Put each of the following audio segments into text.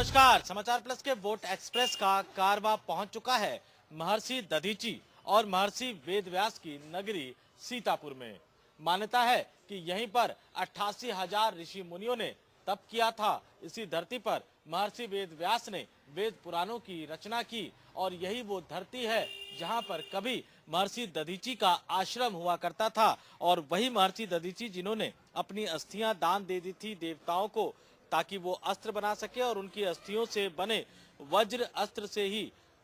नमस्कार, समाचार प्लस के वोट एक्सप्रेस का कारवां पहुंच चुका है महर्षि दधीची और महर्षि वेदव्यास की नगरी सीतापुर में। मान्यता है कि यहीं पर 88,000 ऋषि मुनियों ने तप किया था। इसी धरती पर महर्षि वेदव्यास ने वेद पुराणों की रचना की और यही वो धरती है जहां पर कभी महर्षि दधीची का आश्रम हुआ करता था और वही महर्षि दधीची जिन्होंने अपनी अस्थियां दान दे दी थी देवताओं को ताकि वो अस्त्र बना सके और उनकी अस्थियों से बने वज्र अस्त्र से ही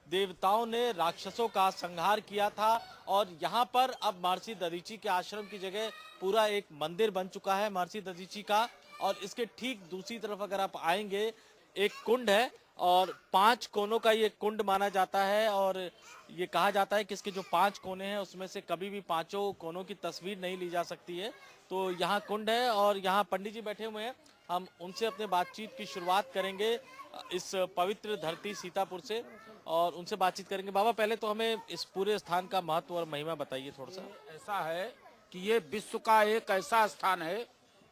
देवताओं ने राक्षसों का संहार किया था। और यहाँ पर अब महर्षि दधीची के आश्रम की जगह पूरा एक मंदिर बन चुका है महर्षि दधीची का। और इसके ठीक दूसरी तरफ अगर आप आएंगे एक कुंड है और 5 कोनों का ये कुंड माना जाता है और ये कहा जाता है कि इसके जो 5 कोने हैं उसमें से कभी भी 5 कोनों की तस्वीर नहीं ली जा सकती है। तो यहाँ कुंड है और यहाँ पंडित जी बैठे हुए हैं, हम उनसे अपने बातचीत की शुरुआत करेंगे इस पवित्र धरती सीतापुर से और उनसे बातचीत करेंगे। बाबा पहले तो हमें इस पूरे स्थान का महत्व और महिमा बताइए थोड़ा सा। ऐसा है कि ये विश्व का एक ऐसा स्थान है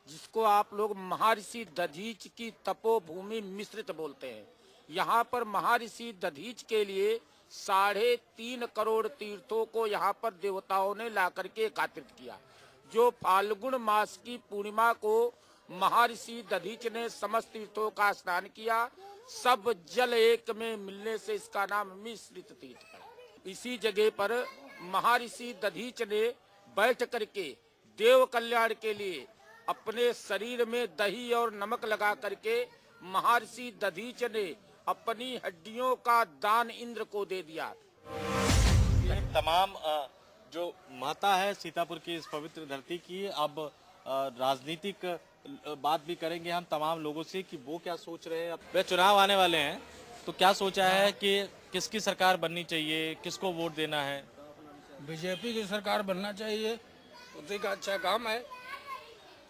जिसको आप लोग महर्षि दधीच की तपोभूमि मिश्रित बोलते हैं। यहाँ पर महर्षि दधीच के लिए 3.5 करोड़ तीर्थों को यहाँ पर देवताओं ने ला करके एकत्रित किया। जो फाल्गुन मास की पूर्णिमा को महर्षि दधीच ने समस्त तीर्थों का स्नान किया, सब जल एक में मिलने से इसका नाम मिश्रित तीर्थ है। इसी जगह पर महर्षि दधीच ने बैठ करके देव कल्याण के लिए अपने शरीर में दही और नमक लगा करके महर्षि दधीच ने अपनी हड्डियों का दान इंद्र को दे दिया। तमाम जो महत्ता है सीतापुर की इस पवित्र धरती की, अब राजनीतिक बात भी करेंगे हम तमाम लोगों से कि वो क्या सोच रहे हैं। अब चुनाव आने वाले हैं तो क्या सोचा है कि किसकी सरकार बननी चाहिए, किसको वोट देना है? बीजेपी की सरकार बनना चाहिए, उसी का अच्छा काम है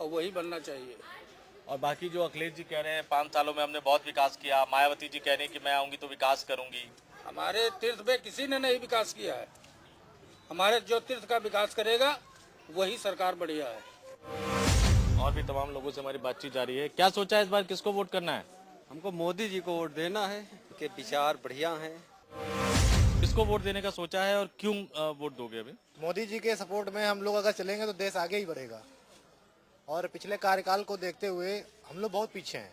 और वही बनना चाहिए। और बाकी जो अखिलेश जी कह रहे हैं 5 सालों में हमने बहुत विकास किया, मायावती जी कह रहे हैं कि मैं आऊंगी तो विकास करूंगी। हमारे तीर्थ में किसी ने नहीं विकास किया है। हमारे जो तीर्थ का विकास करेगा वही सरकार बढ़िया है। और भी तमाम लोगों से हमारी बातचीत जारी है। क्या सोचा है इस बार किसको वोट करना है? हमको मोदी जी को वोट देना है, उनके विचार बढ़िया हैं। किसको वोट देने का सोचा है और क्यों वोट दोगे अभी? मोदी जी के सपोर्ट में हम लोग अगर चलेंगे तो देश आगे ही बढ़ेगा और पिछले कार्यकाल को देखते हुए हम लोग बहुत पीछे हैं।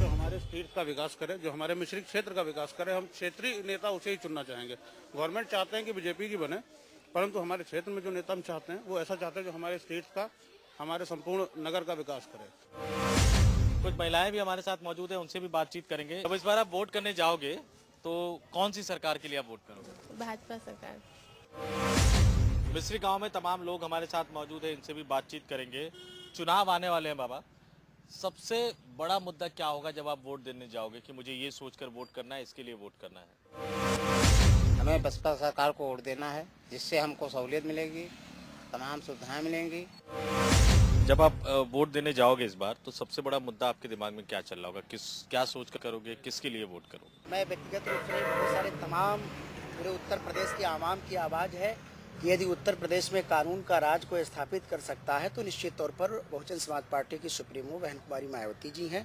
जो हमारे स्टेट का विकास करे, जो हमारे मिश्रित क्षेत्र का विकास करे, हम क्षेत्रीय नेता उसे ही चुनना चाहेंगे। गवर्नमेंट चाहते हैं कि बीजेपी की बने, परंतु हमारे क्षेत्र में जो नेता हम चाहते हैं वो ऐसा चाहते हैं जो हमारे स्टेट का, हमारे संपूर्ण नगर का विकास करे। कुछ महिलाएं भी हमारे साथ मौजूद है, उनसे भी बातचीत करेंगे। अब इस बार आप वोट करने जाओगे तो कौन सी सरकार के लिए आप वोट करोगे? भाजपा सरकार। मिस्री गांव में तमाम लोग हमारे साथ मौजूद है, इनसे भी बातचीत करेंगे। चुनाव आने वाले हैं बाबा, सबसे बड़ा मुद्दा क्या होगा जब आप वोट देने जाओगे कि मुझे ये सोचकर वोट करना है, इसके लिए वोट करना है? हमें बसपा सरकार को वोट देना है, जिससे हमको सहूलियत मिलेगी, तमाम सुविधाएं मिलेंगी। जब आप वोट देने जाओगे इस बार तो सबसे बड़ा मुद्दा आपके दिमाग में क्या चल रहा होगा? क्या सोच कर करोगे, किसके लिए वोट करोगे? मैं व्यक्तिगत रूप से बहुत सारे तमाम पूरे उत्तर प्रदेश की आवाम की आवाज़ है कि यदि उत्तर प्रदेश में कानून का राज को स्थापित कर सकता है तो निश्चित तौर पर बहुजन समाज पार्टी की सुप्रीमो बहन कुमारी मायावती जी हैं।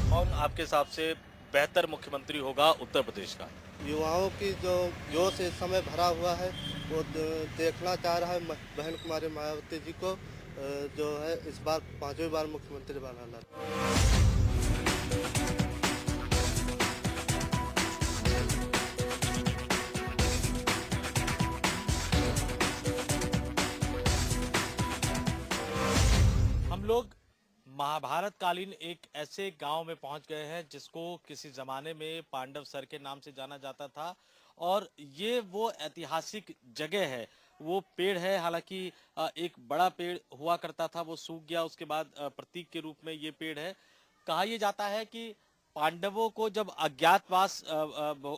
कौन आपके हिसाब से बेहतर मुख्यमंत्री होगा उत्तर प्रदेश का? युवाओं की जो जोश इस समय भरा हुआ है वो देखना चाह रहा है बहन कुमारी मायावती जी को जो है इस बार 5वीं बार मुख्यमंत्री बनाना। हम लोग महाभारत कालीन एक ऐसे गांव में पहुंच गए हैं जिसको किसी जमाने में पांडव सर के नाम से जाना जाता था और ये वो ऐतिहासिक जगह है, वो पेड़ है। हालांकि एक बड़ा पेड़ हुआ करता था, वो सूख गया, उसके बाद प्रतीक के रूप में ये पेड़ है। कहा यह जाता है कि पांडवों को जब अज्ञातवास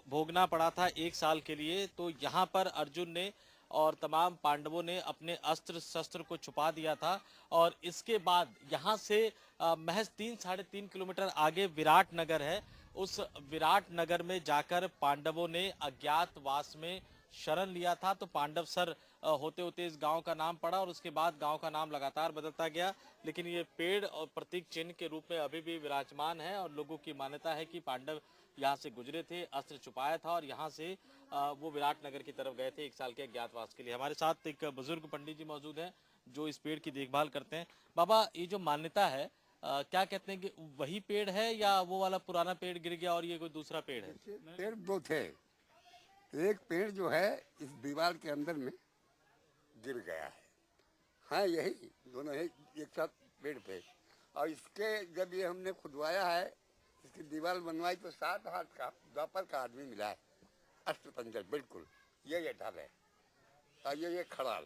भोगना पड़ा था 1 साल के लिए तो यहाँ पर अर्जुन ने और तमाम पांडवों ने अपने अस्त्र शस्त्र को छुपा दिया था और इसके बाद यहाँ से महज 3-3.5 किलोमीटर आगे विराट नगर है। उस विराट नगर में जाकर पांडवों ने अज्ञातवास में शरण लिया था तो पांडवसर होते होते इस गांव का नाम पड़ा और उसके बाद गांव का नाम लगातार बदलता गया। लेकिन ये पेड़ और प्रतीक चिन्ह के रूप में अभी भी विराजमान है और लोगों की मान्यता है कि पांडव यहाँ से गुजरे थे, अस्त्र छुपाया था और यहाँ से वो विराटनगर की तरफ गए थे 1 साल के अज्ञातवास के लिए। हमारे साथ एक बुजुर्ग पंडित जी मौजूद हैं जो इस पेड़ की देखभाल करते हैं। बाबा, ये जो मान्यता है क्या कहते हैं कि वही पेड़ है या वो वाला पुराना पेड़ गिर गया और ये कोई दूसरा पेड़ है? पेड़ 2 थे, एक पेड़ जो है इस दीवार के अंदर में गिर गया है। हाँ, यही दोनों है एक साथ पेड़ पे। और इसके जब ये हमने खुदवाया है, इसकी दीवार बनवाई तो 7 हाथ का द्वापर का आदमी मिला है, अस्त्र बिल्कुल ये ढाल है और ये खड़ाल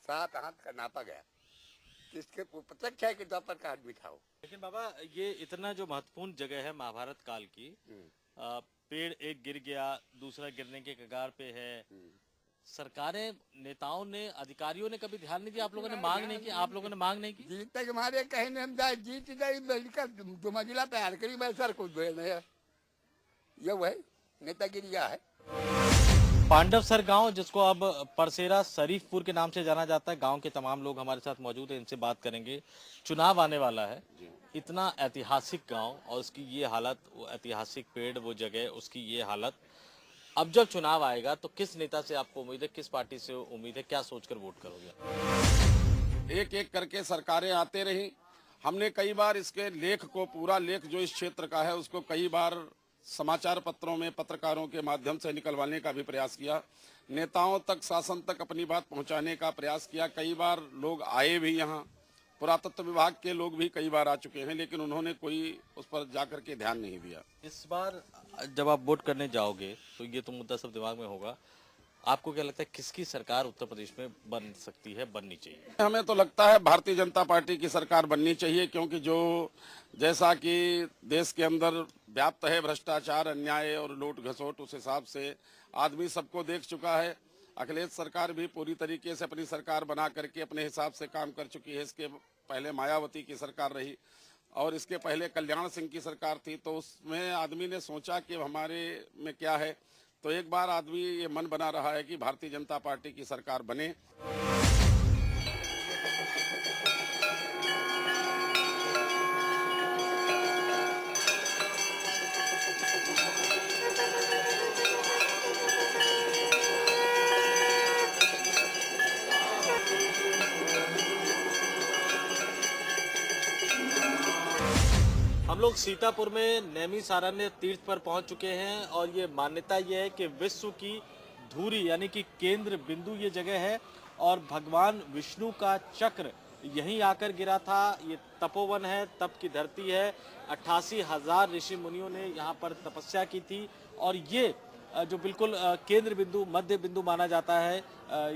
7 हाथ का नापा गया। इसके प्रत्यक्ष है कि द्वापर का आदमी था वो। लेकिन बाबा, ये इतना जो महत्वपूर्ण जगह है महाभारत काल की, पेड़ एक गिर गया, दूसरा गिरने के कगार पे है, सरकारें, नेताओं ने, अधिकारियों ने कभी ध्यान नहीं दिया? आप लोगों ने मांग नहीं की? आप लोगों ने मांग नहीं की? जीत तक हमारे कहने हम जाए जीत गई मिलकर 2 मंजिला तैयार करी, मैं सर कुछ नहीं है, ये वही नेतागिरी है। पांडवसर गांव, जिसको अब परसेरा शरीफपुर के नाम से जाना जाता है, गांव के तमाम लोग हमारे साथ मौजूद हैं, इनसे बात करेंगे। चुनाव आने वाला है, इतना ऐतिहासिक गांव और उसकी ये हालत, वो ऐतिहासिक पेड़, वो जगह, उसकी ये हालत। अब जब चुनाव आएगा तो किस नेता से आपको उम्मीद है, किस पार्टी से उम्मीद है, क्या सोचकर वोट करोगे? एक एक करके सरकारें आते रही। हमने कई बार इसके लेख को, पूरा लेख जो इस क्षेत्र का है उसको कई बार समाचार पत्रों में पत्रकारों के माध्यम से निकलवाने का भी प्रयास किया, नेताओं तक, शासन तक अपनी बात पहुंचाने का प्रयास किया। कई बार लोग आए भी, यहाँ पुरातत्व विभाग के लोग भी कई बार आ चुके हैं, लेकिन उन्होंने कोई उस पर जाकर के ध्यान नहीं दिया। इस बार जब आप वोट करने जाओगे तो ये तो मुद्दा सब दिमाग में होगा, आपको क्या लगता है किसकी सरकार उत्तर प्रदेश में बन सकती है, बननी चाहिए? हमें तो लगता है भारतीय जनता पार्टी की सरकार बननी चाहिए, क्योंकि जो जैसा कि देश के अंदर व्याप्त है भ्रष्टाचार, अन्याय और लूट घसोट, उस हिसाब से आदमी सबको देख चुका है। अखिलेश सरकार भी पूरी तरीके से अपनी सरकार बना करके अपने हिसाब से काम कर चुकी है। इसके पहले मायावती की सरकार रही और इसके पहले कल्याण सिंह की सरकार थी, तो उसमें आदमी ने सोचा कि हमारे में क्या है, तो एक बार आदमी ये मन बना रहा है कि भारतीय जनता पार्टी की सरकार बने। हम लोग सीतापुर में नैमिषारण्य तीर्थ पर पहुंच चुके हैं और ये मान्यता ये है कि विश्व की धुरी यानी कि केंद्र बिंदु ये जगह है और भगवान विष्णु का चक्र यहीं आकर गिरा था। ये तपोवन है, तप की धरती है। 88,000 ऋषि मुनियों ने यहाँ पर तपस्या की थी और ये जो बिल्कुल केंद्र बिंदु, मध्य बिंदु माना जाता है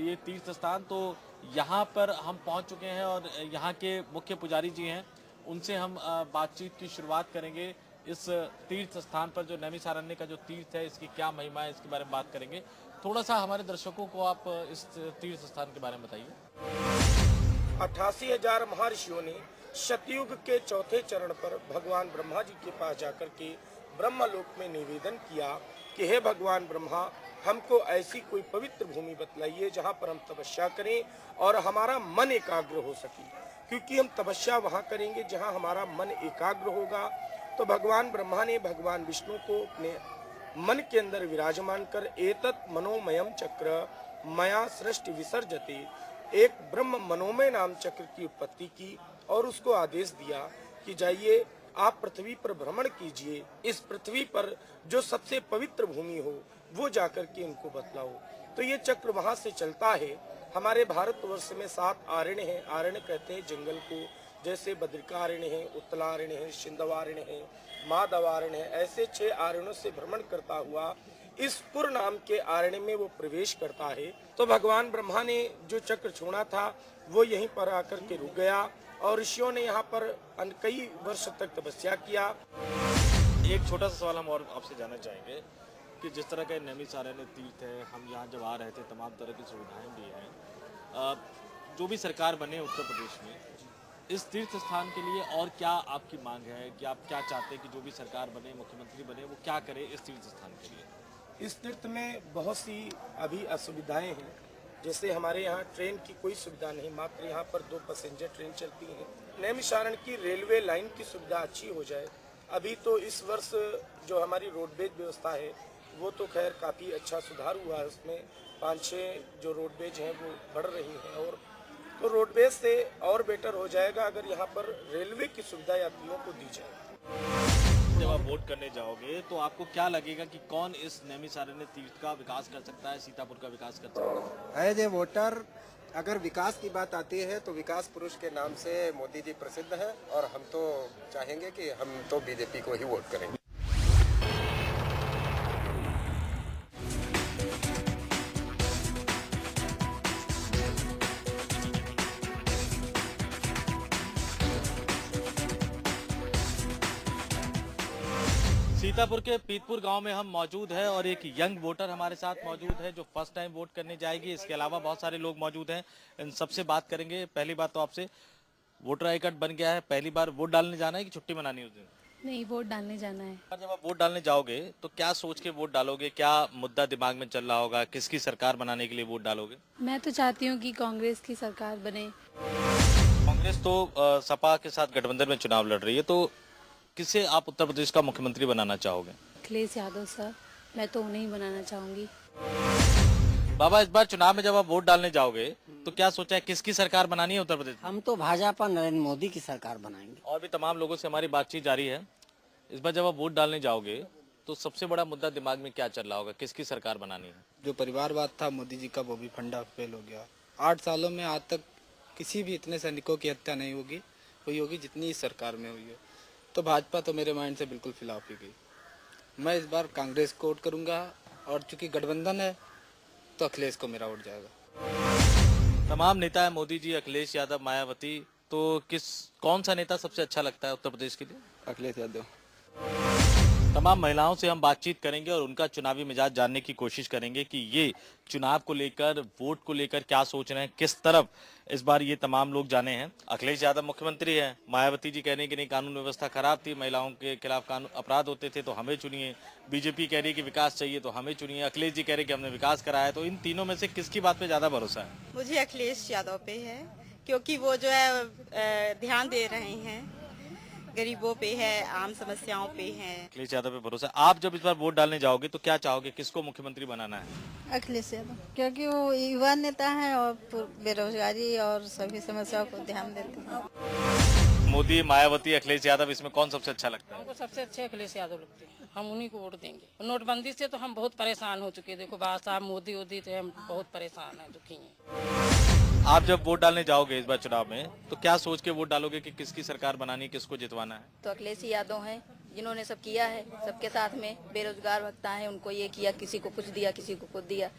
ये तीर्थ स्थान। तो यहाँ पर हम पहुँच चुके हैं और यहाँ के मुख्य पुजारी जी हैं, उनसे हम बातचीत की शुरुआत करेंगे। इस तीर्थ स्थान पर जो नैमिषारण्य का जो तीर्थ है, इसकी क्या महिमा है, इसके बारे में बात करेंगे। थोड़ा सा हमारे दर्शकों को आप इस तीर्थ स्थान के बारे में बताइए। 88,000 महर्षियों ने सतयुग के चौथे चरण पर भगवान ब्रह्मा जी के पास जाकर के ब्रह्मलोक में निवेदन किया कि हे भगवान ब्रह्मा, हमको ऐसी कोई पवित्र भूमि बतलाइए जहाँ पर हम तपस्या करें और हमारा मन एकाग्र हो सके, क्योंकि हम तपस्या वहाँ करेंगे जहाँ हमारा मन एकाग्र होगा। तो भगवान ब्रह्मा ने भगवान विष्णु को अपने मन के अंदर विराजमान कर एतत् मनोमयम चक्र मया सृष्टि विसर्जते, एक ब्रह्म मनोमय नाम चक्र की उत्पत्ति की और उसको आदेश दिया कि जाइए आप पृथ्वी पर भ्रमण कीजिए, इस पृथ्वी पर जो सबसे पवित्र भूमि हो वो जाकर के इनको बतलाओ। तो ये चक्र वहां से चलता है। हमारे भारतवर्ष में 7 आरण्य हैं। आरण्य कहते हैं जंगल को, जैसे बद्रिकारण्य है, उत्तलारण्य है, सिंधवारण्य है, माधवारण्य है। ऐसे 6 आरण्यों से भ्रमण करता हुआ इस पुर नाम के आरण्य में वो प्रवेश करता है। तो भगवान ब्रह्मा ने जो चक्र छोड़ा था वो यहीं पर आकर के रुक गया और ऋषियों ने यहाँ पर कई वर्ष तक तपस्या किया। एक छोटा सा सवाल हम और आपसे जानना चाहेंगे कि जिस तरह का नैमिषारण्य तीर्थ है, हम यहाँ जब आ रहे थे तमाम तरह की सुविधाएं भी हैं, जो भी सरकार बने उत्तर प्रदेश में, इस तीर्थ स्थान के लिए और क्या आपकी मांग है कि आप क्या चाहते हैं कि जो भी सरकार बने, मुख्यमंत्री बने, वो क्या करे इस तीर्थ स्थान के लिए? इस तीर्थ में बहुत सी अभी असुविधाएं हैं। जैसे हमारे यहाँ ट्रेन की कोई सुविधा नहीं, मात्र यहाँ पर 2 पैसेंजर ट्रेन चलती हैं। नैमिषारण्य की रेलवे लाइन की सुविधा अच्छी हो जाए। अभी तो इस वर्ष जो हमारी रोडवेज व्यवस्था है वो तो खैर काफ़ी अच्छा सुधार हुआ है, उसमें 5-6 जो रोडवेज हैं वो बढ़ रही हैं, और तो रोडवेज से और बेटर हो जाएगा अगर यहाँ पर रेलवे की सुविधा यात्रियों को दी जाए। जब आप वोट करने जाओगे तो आपको क्या लगेगा कि कौन इस नैमिषारण्य तीर्थ का विकास कर सकता है, सीतापुर का विकास कर सकता है? एज ए वोटर अगर विकास की बात आती है तो विकास पुरुष के नाम से मोदी जी प्रसिद्ध हैं, और हम तो चाहेंगे कि हम तो बीजेपी को ही वोट करेंगे। सीतापुर के पीतपुर गांव में हम मौजूद हैं और एक यंग वोटर हमारे साथ मौजूद है जो फर्स्ट टाइम वोट करने जाएगी। इसके अलावा बहुत सारे लोग मौजूद हैं, इन सबसे बात करेंगे। पहली बात तो आपसे, वोटर आई कार्ड बन गया है, पहली बार वोट डालने जाना है कि छुट्टी मनानी है उस दिन? नहीं, वोट डालने जाना है। जब आप वोट डालने जाओगे तो क्या सोच के वोट डालोगे? क्या मुद्दा दिमाग में चल रहा होगा? किसकी सरकार बनाने के लिए वोट डालोगे? मैं तो चाहती हूँ कि कांग्रेस की सरकार बने। कांग्रेस तो सपा के साथ गठबंधन में चुनाव लड़ रही है, तो किसे आप उत्तर प्रदेश का मुख्यमंत्री बनाना चाहोगे? अखिलेश यादव सर, मैं तो उन्हें ही बनाना चाहूंगी। बाबा, इस बार चुनाव में जब आप वोट डालने जाओगे तो क्या सोचा है, किसकी सरकार बनानी है उत्तर प्रदेश में? हम तो भाजपा नरेंद्र मोदी की सरकार बनाएंगे। और भी तमाम लोगों से हमारी बातचीत जारी है। इस बार जब आप वोट डालने जाओगे तो सबसे बड़ा मुद्दा दिमाग में क्या चल रहा होगा, किसकी सरकार बनानी है? जो परिवारवाद था मोदी जी का, वो भी फंडा फेल हो गया। 8 सालों में आज तक किसी भी इतने सैनिकों की हत्या नहीं हुई होगी जितनी इस सरकार में हुई है। तो भाजपा तो मेरे माइंड से बिल्कुल खिलाफ ही गई। मैं इस बार कांग्रेस को वोट करूंगा, और चूंकि गठबंधन है तो अखिलेश को मेरा वोट जाएगा। तमाम नेता है, मोदी जी, अखिलेश यादव, मायावती, तो कौन सा नेता सबसे अच्छा लगता है उत्तर प्रदेश के लिए? अखिलेश यादव। तमाम महिलाओं से हम बातचीत करेंगे और उनका चुनावी मिजाज जानने की कोशिश करेंगे कि ये चुनाव को लेकर, वोट को लेकर क्या सोच रहे हैं, किस तरफ इस बार ये तमाम लोग जाने हैं। अखिलेश यादव मुख्यमंत्री हैं, मायावती जी कह रही कि नहीं, कानून व्यवस्था खराब थी, महिलाओं के खिलाफ कानून अपराध होते थे तो हमें चुनिए। बीजेपी कह रही है कि विकास चाहिए तो हमें चुनिए। अखिलेश जी कह रहे कि हमने विकास कराया। तो इन तीनों में से किसकी बात पे ज्यादा भरोसा है? मुझे अखिलेश यादव पे है, क्योंकि वो जो है ध्यान दे रहे हैं, गरीबों पे है, आम समस्याओं पे है। अखिलेश यादव पे भरोसा। आप जब इस बार वोट डालने जाओगे तो क्या चाहोगे, किसको मुख्यमंत्री बनाना है? अखिलेश यादव, क्योंकि वो युवा नेता है और बेरोजगारी और सभी समस्याओं को ध्यान देते हैं। मोदी, मायावती, अखिलेश यादव, इसमें कौन सबसे अच्छा लगता है? हमको सबसे अच्छे अखिलेश यादव लगते हैं, हम उन्हीं को वोट देंगे। नोटबंदी से तो हम बहुत परेशान हो चुके हैं। देखो बाबा साहब मोदी से हम बहुत परेशान हैं, दुखी हैं। आप जब वोट डालने जाओगे इस बार चुनाव में तो क्या सोच के वोट डालोगे कि किसकी सरकार बनानी है, किसको जितवाना है? तो अखिलेश यादव हैं, जिन्होंने सब किया है, सबके साथ में बेरोजगार भत्ता है, उनको ये किया, किसी को कुछ दिया, किसी को कुछ दिया,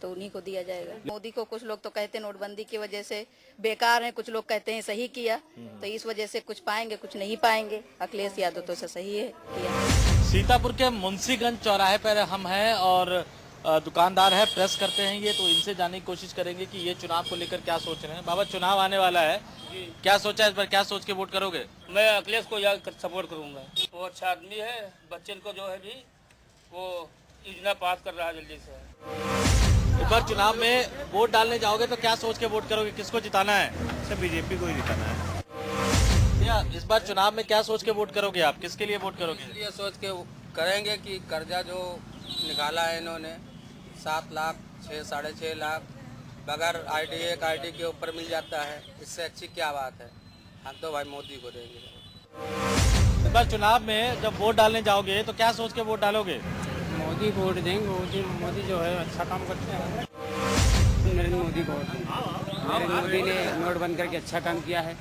तो उन्हीं को दिया जाएगा। मोदी को कुछ लोग तो कहते हैं नोटबंदी की वजह से बेकार है, कुछ लोग कहते हैं सही किया, तो इस वजह से कुछ पाएंगे कुछ नहीं पाएंगे। अखिलेश यादव तो सही है किया। सीतापुर के मुंशीगंज चौराहे पर हम हैं और दुकानदार है, प्रेस करते हैं ये, तो इनसे जानने की कोशिश करेंगे कि ये चुनाव को लेकर क्या सोच रहे हैं। बाबा, चुनाव आने वाला है, क्या सोचा है इस बार, क्या सोच के वोट करोगे? मैं अखिलेश को सपोर्ट करूंगा, वो अच्छा आदमी है, बच्चे को जो है भी वो योजना पास कर रहा है जल्दी से। इस बार चुनाव में वोट डालने जाओगे तो क्या सोच के वोट करोगे, किसको जिताना है? सब बीजेपी को ही जिताना है। इस बार चुनाव में क्या सोच के वोट करोगे आप, किसके लिए वोट करोगे? ये सोच के करेंगे कि कर्जा जो निकाला है इन्होंने 7 लाख 6-6.5 लाख बगैर एक आईडी के ऊपर मिल जाता है, इससे अच्छी क्या बात है। हम तो भाई मोदी को देंगे। इस बार चुनाव में जब वोट डालने जाओगे तो क्या सोच के वोट डालोगे? मोदी को वोट देंगे। मोदी जो है अच्छा काम करते हैं। नरेंद्र मोदी को, नरेंद्र मोदी ने नोट बंद करके अच्छा काम किया है,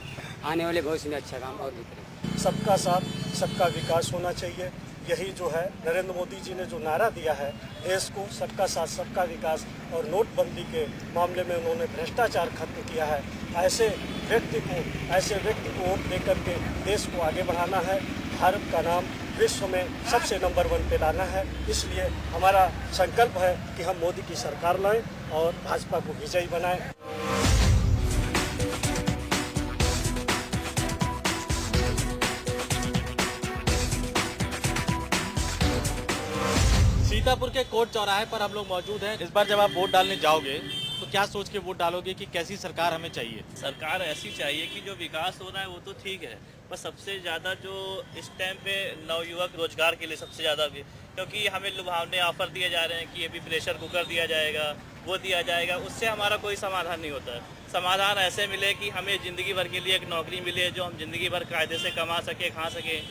आने वाले भविष्य में अच्छा काम और भी करेंगे। सबका साथ सबका विकास होना चाहिए, यही जो है नरेंद्र मोदी जी ने जो नारा दिया है देश को, सबका साथ सबका विकास। और नोटबंदी के मामले में उन्होंने भ्रष्टाचार खत्म किया है। ऐसे व्यक्ति को वोट देकर के देश को आगे बढ़ाना है, भारत का नाम विश्व में सबसे नंबर 1 पे लाना है। इसलिए हमारा संकल्प है कि हम मोदी की सरकार लाएं और भाजपा को विजयी बनाएं। सीतापुर के कोर्ट चौराहे पर हम लोग मौजूद हैं। इस बार जब आप वोट डालने जाओगे तो क्या सोच के वोट डालोगे कि कैसी सरकार हमें चाहिए? सरकार ऐसी चाहिए कि जो विकास हो रहा है वो तो ठीक है, पर सबसे ज़्यादा जो इस टाइम पे नवयुवक रोजगार के लिए सबसे ज़्यादा, क्योंकि हमें लुभावने ऑफर दिए जा रहे हैं कि ये भी प्रेशर कुकर दिया जाएगा, वो दिया जाएगा, उससे हमारा कोई समाधान नहीं होता है। समाधान ऐसे मिले कि हमें ज़िंदगी भर के लिए एक नौकरी मिले जो हम ज़िंदगी भर कायदे से कमा सके, खा सके।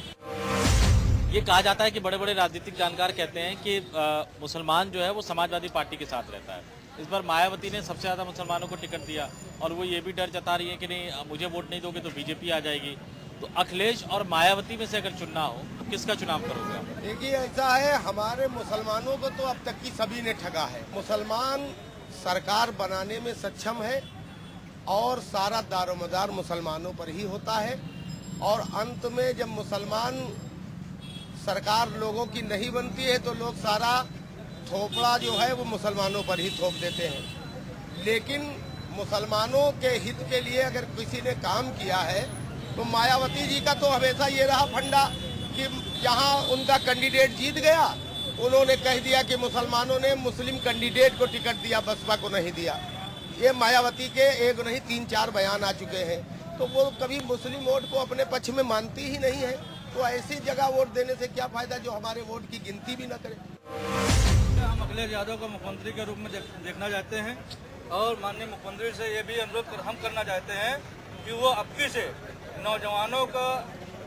ये कहा जाता है कि बड़े बड़े राजनीतिक जानकार कहते हैं कि मुसलमान जो है वो समाजवादी पार्टी के साथ रहता है। इस बार मायावती ने सबसे ज़्यादा मुसलमानों को टिकट दिया और वो ये भी डर जता रही है कि नहीं मुझे वोट नहीं दोगे तो बीजेपी आ जाएगी। तो अखिलेश और मायावती में से अगर चुनना हो तो किसका चुनाव करोगे आप? देखिए ऐसा है, हमारे मुसलमानों को तो अब तक की सभी ने ठगा है। मुसलमान सरकार बनाने में सक्षम है और सारा दारोमदार मुसलमानों पर ही होता है और अंत में जब मुसलमान सरकार लोगों की नहीं बनती है तो लोग सारा थोपड़ा जो है वो मुसलमानों पर ही थोप देते हैं। लेकिन मुसलमानों के हित के लिए अगर किसी ने काम किया है तो मायावती जी का तो हमेशा ये रहा फंडा कि जहां उनका कैंडिडेट जीत गया उन्होंने कह दिया कि मुसलमानों ने मुस्लिम कैंडिडेट को टिकट दिया, बसपा को नहीं दिया। ये मायावती के एक नहीं 3-4 बयान आ चुके हैं। तो वो कभी मुस्लिम वोट को अपने पक्ष में मानती ही नहीं है, तो ऐसी जगह वोट देने से क्या फायदा जो हमारे वोट की गिनती भी न करे। हम अखिलेश यादव को मुख्यमंत्री के रूप में देखना चाहते हैं और माननीय मुख्यमंत्री से ये भी अनुरोध हम करना चाहते हैं कि वो अबकी से नौजवानों का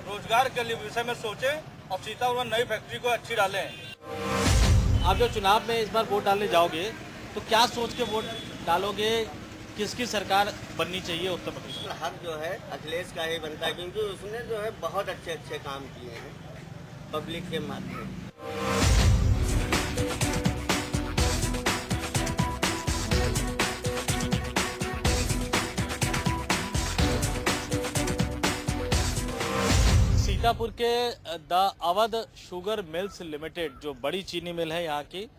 रोजगार के लिए विषय में सोचें और सीतापुर में नई फैक्ट्री को अच्छी डालें। आप जब चुनाव में इस बार वोट डालने जाओगे तो क्या सोच के वोट डालोगे? किसकी सरकार बननी चाहिए उत्तर प्रदेश में? हक जो है अखिलेश का ही बनता है क्योंकि उसने जो है बहुत अच्छे अच्छे काम किए हैं पब्लिक के माध्यम। सीतापुर के the Awadh sugar mills limited जो बड़ी चीनी मिल है यहाँ की,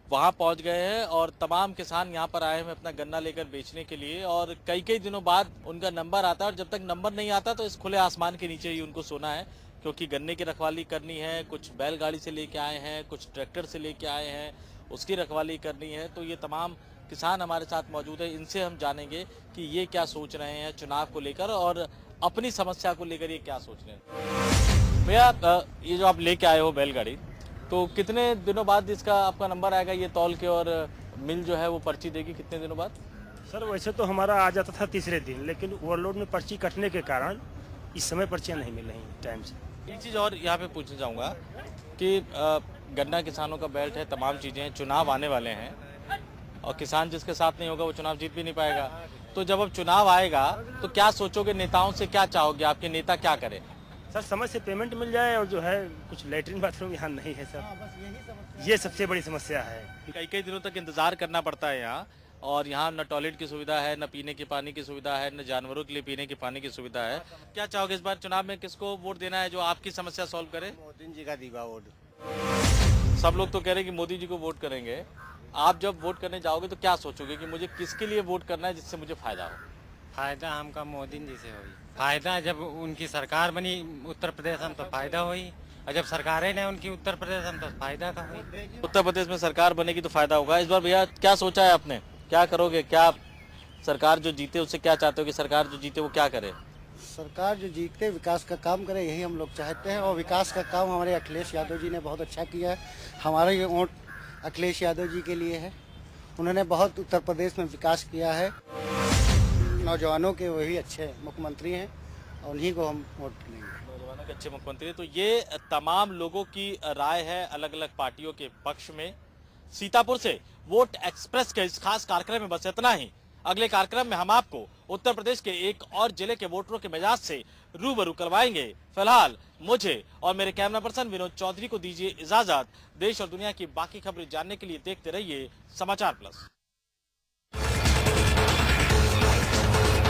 वहाँ पहुँच गए हैं और तमाम किसान यहाँ पर आए हैं अपना गन्ना लेकर बेचने के लिए। और कई दिनों बाद उनका नंबर आता है और जब तक नंबर नहीं आता तो इस खुले आसमान के नीचे ही उनको सोना है, क्योंकि गन्ने की रखवाली करनी है। कुछ बैलगाड़ी से लेके आए हैं, कुछ ट्रैक्टर से लेके आए हैं, उसकी रखवाली करनी है। तो ये तमाम किसान हमारे साथ मौजूद है, इनसे हम जानेंगे कि ये क्या सोच रहे हैं चुनाव को लेकर और अपनी समस्या को लेकर ये क्या सोच रहे हैं। भैया, ये जो आप लेके आए हो बैलगाड़ी, तो कितने दिनों बाद इसका आपका नंबर आएगा ये तौल के और मिल जो है वो पर्ची देगी कितने दिनों बाद? सर वैसे तो हमारा आ जाता था तीसरे दिन, लेकिन ओवरलोड में पर्ची कटने के कारण इस समय पर्चियाँ नहीं मिल रही टाइम से। एक चीज़ और यहाँ पे पूछना चाहूँगा कि गन्ना किसानों का बेल्ट है, तमाम चीज़ें हैं, चुनाव आने वाले हैं और किसान जिसके साथ नहीं होगा वो चुनाव जीत भी नहीं पाएगा। तो जब अब चुनाव आएगा तो क्या सोचोगे, नेताओं से क्या चाहोगे, आपके नेता क्या करें? सर समय से पेमेंट मिल जाए और जो है कुछ लैट्रिन बाथरूम यहाँ नहीं है सर, ये सबसे बड़ी समस्या है। कई दिनों तक इंतजार करना पड़ता है यहाँ, और यहाँ न टॉयलेट की सुविधा है, न पीने के पानी की सुविधा है, न जानवरों के लिए पीने के पानी की सुविधा है। क्या चाहोगे इस बार चुनाव में किसको वोट देना है जो आपकी समस्या सॉल्व करे? मोदी जी का दीवा वोट। सब लोग तो कह रहे हैं कि मोदी जी को वोट करेंगे। आप जब वोट करने जाओगे तो क्या सोचोगे कि मुझे किसके लिए वोट करना है जिससे मुझे फायदा हो? फायदा हमका मोदी जी से होई। फायदा जब उनकी सरकार बनी उत्तर प्रदेश में तो फायदा हुई, और जब सरकारें नहीं उनकी उत्तर प्रदेश में तो फायदा का हुई। उत्तर प्रदेश में सरकार बनेगी तो फायदा होगा। इस बार भैया क्या सोचा है आपने, क्या करोगे? क्या सरकार जो जीते उससे क्या चाहते हो कि सरकार जो जीते वो क्या करे? सरकार जो जीते विकास का काम करे, यही हम लोग चाहते हैं। और विकास का काम हमारे अखिलेश यादव जी ने बहुत अच्छा किया है। हमारा ये वोट अखिलेश यादव जी के लिए है। उन्होंने बहुत उत्तर प्रदेश में विकास किया है। नौजवानों के वही अच्छे मुख्यमंत्री हैं और उन्हीं को हम वोट देंगे। नौजवानों के अच्छे मुख्यमंत्री। तो ये तमाम लोगों की राय है अलग अलग पार्टियों के पक्ष में। सीतापुर से वोट एक्सप्रेस के इस खास कार्यक्रम में बस इतना ही। अगले कार्यक्रम में हम आपको उत्तर प्रदेश के एक और जिले के वोटरों के मिजाज से रूबरू करवाएंगे। फिलहाल मुझे और मेरे कैमरा पर्सन विनोद चौधरी को दीजिए इजाजत। देश और दुनिया की बाकी खबरें जानने के लिए देखते रहिए समाचार प्लस।